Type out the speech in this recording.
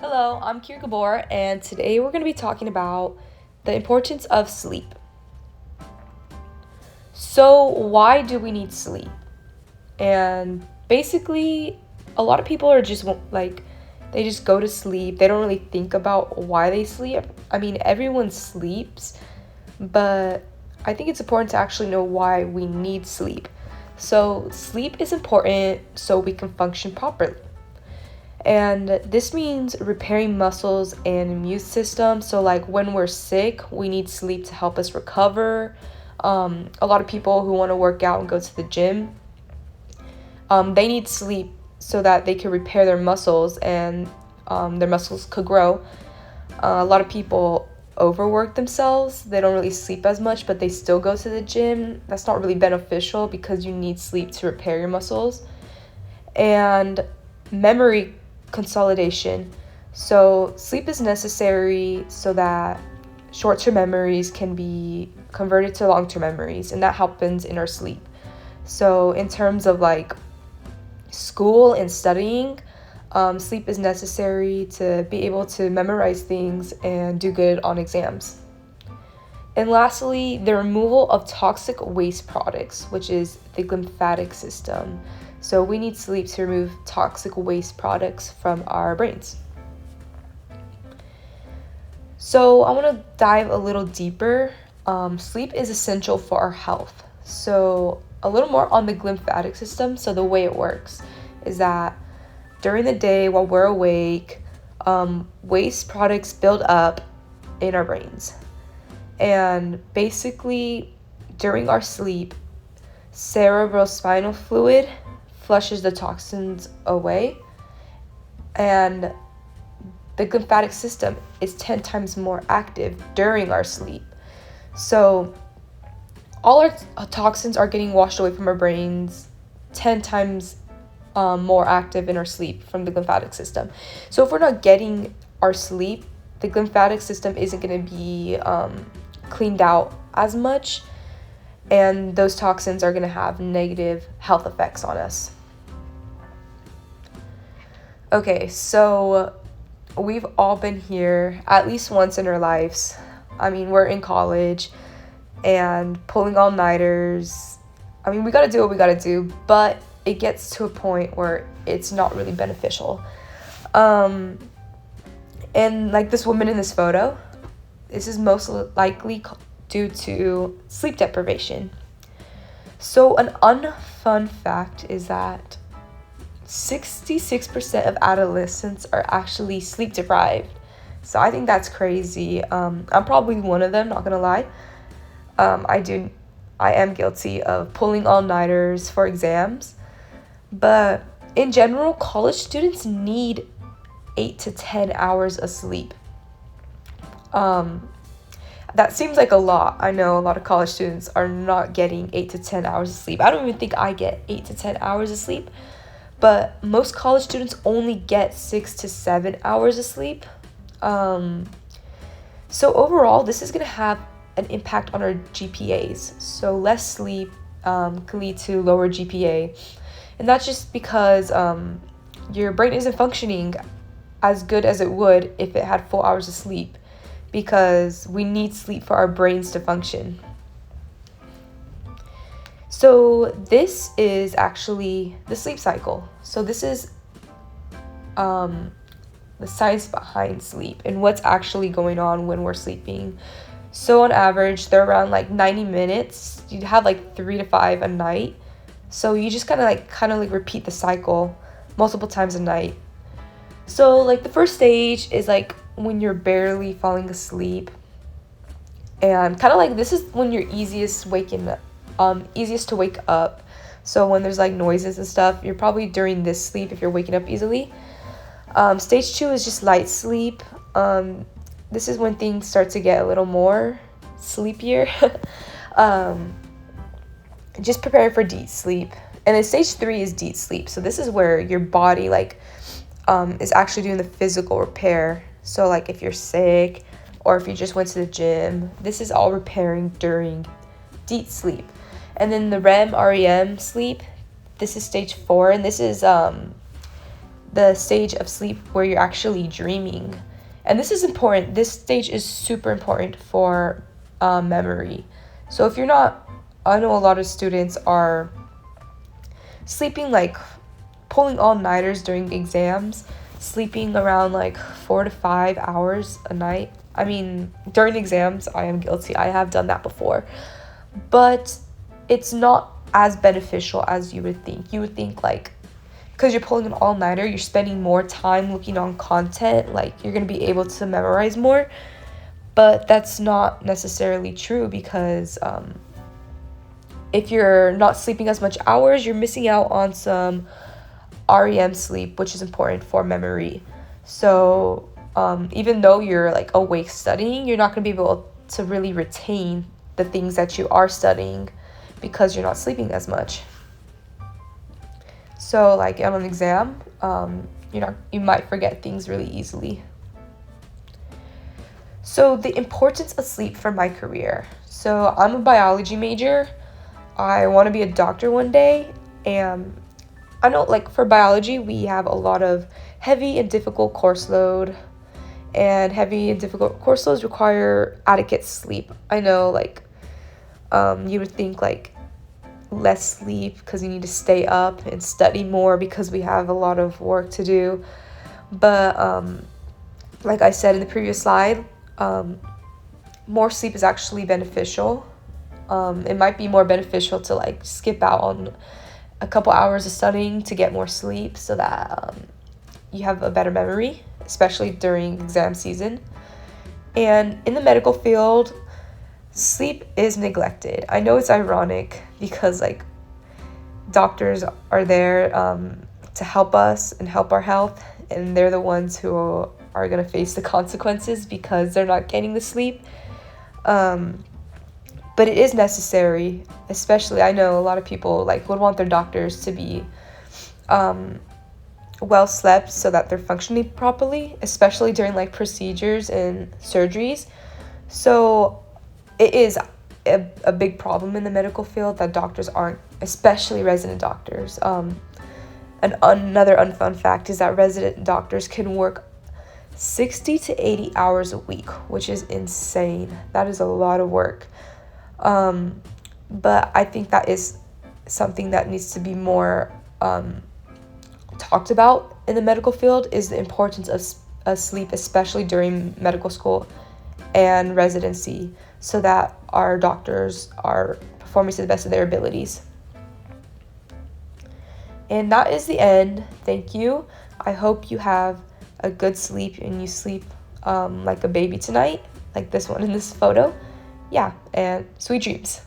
Hello, I'm Kira Gabor, and today we're going to be talking about the importance of sleep. So, why do we need sleep? And basically, a lot of people are just they just go to sleep. They don't really think about why they sleep. I mean, everyone sleeps, but I think it's important to actually know why we need sleep. So, sleep is important so we can function properly. And this means repairing muscles and immune system. So, like when we're sick, we need sleep to help us recover. A lot of people who want to work out and go to the gym, they need sleep so that they can repair their muscles and their muscles could grow. A lot of people overwork themselves. They don't really sleep as much, but they still go to the gym. That's not really beneficial because you need sleep to repair your muscles. And memory consolidation. So, sleep is necessary so that short term memories can be converted to long term memories, and that happens in our sleep. So, in terms of like school and studying, sleep is necessary to be able to memorize things and do good on exams. And lastly, the removal of toxic waste products, which is the glymphatic system. So we need sleep to remove toxic waste products from our brains. So I want to dive a little deeper. Sleep is essential for our health. So a little more on the glymphatic system. So the way it works is that during the day while we're awake, waste products build up in our brains. And basically, during our sleep, cerebrospinal fluid flushes the toxins away, and the lymphatic system is 10 times more active during our sleep. So, all our toxins are getting washed away from our brains 10 times more active in our sleep from the lymphatic system. So, if we're not getting our sleep, the lymphatic system isn't going to be cleaned out as much, and those toxins are going to have negative health effects on us. Okay, so we've all been here at least once in our lives. I mean, we're in college and pulling all-nighters. I mean, we got to do what we got to do, but it gets to a point where it's not really beneficial. And like this woman in this photo, this is most likely due to sleep deprivation. So an unfun fact is that 66% of adolescents are actually sleep deprived. So I think that's crazy. I'm probably one of them, not gonna lie. I am guilty of pulling all-nighters for exams. But in general, college students need 8 to 10 hours of sleep. That seems like a lot. I know a lot of college students are not getting 8 to 10 hours of sleep. I don't even think I get 8 to 10 hours of sleep. But most college students only get 6 to 7 hours of sleep. So overall, this is going to have an impact on our GPAs. So less sleep can lead to lower GPA. And that's just because your brain isn't functioning as good as it would if it had full hours of sleep, because we need sleep for our brains to function. So this is actually the sleep cycle. So this is the science behind sleep and what's actually going on when we're sleeping. So on average, they're around like 90 minutes. You have like 3 to 5 a night. So you just kind of repeat the cycle multiple times a night. So like the first stage is like when you're barely falling asleep, and kind of like this is when you're easiest to wake up. So when there's like noises and stuff, you're probably during this sleep if you're waking up easily. Stage 2 is just light sleep. This is when things start to get a little more sleepier. Just prepare for deep sleep. And then stage 3 is deep sleep. So this is where your body is actually doing the physical repair. So like if you're sick or if you just went to the gym, this is all repairing during deep sleep. And then the REM sleep, this is stage 4, and this is the stage of sleep where you're actually dreaming. And this is important. This stage is super important for memory. So if you're not, I know a lot of students are sleeping like pulling all-nighters during exams, sleeping around like 4 to 5 hours a night. I mean, during exams, I am guilty. I have done that before. But it's not as beneficial as you would think. You would think like, because you're pulling an all-nighter, you're spending more time looking on content, like you're going to be able to memorize more. But that's not necessarily true because if you're not sleeping as much hours, you're missing out on some REM sleep, which is important for memory. So even though you're like awake studying, you're not going to be able to really retain the things that you are studying because you're not sleeping as much. So like on an exam, you might forget things really easily. So the importance of sleep for my career. So I'm a biology major. I want to be a doctor one day, and I know like for biology we have a lot of heavy and difficult course load, and heavy and difficult course loads require adequate sleep. I know like you would think like less sleep because you need to stay up and study more because we have a lot of work to do. But like I said in the previous slide, more sleep is actually beneficial. It might be more beneficial to like skip out on a couple hours of studying to get more sleep so that you have a better memory, especially during exam season. And in the medical field, sleep is neglected. I know it's ironic because like doctors are there to help us and help our health, and they're the ones who are going to face the consequences because they're not getting the sleep. But it is necessary, especially I know a lot of people like would want their doctors to be well slept so that they're functioning properly, especially during like procedures and surgeries. So it is a big problem in the medical field that doctors aren't, especially resident doctors. And another unfun fact is that resident doctors can work 60 to 80 hours a week, which is insane. That is a lot of work. But I think that is something that needs to be more talked about in the medical field, is the importance of sleep, especially during medical school and residency, so that our doctors are performing to the best of their abilities. And that is the end. Thank you. I hope you have a good sleep and you sleep like a baby tonight, like this one in this photo. Yeah, and sweet dreams.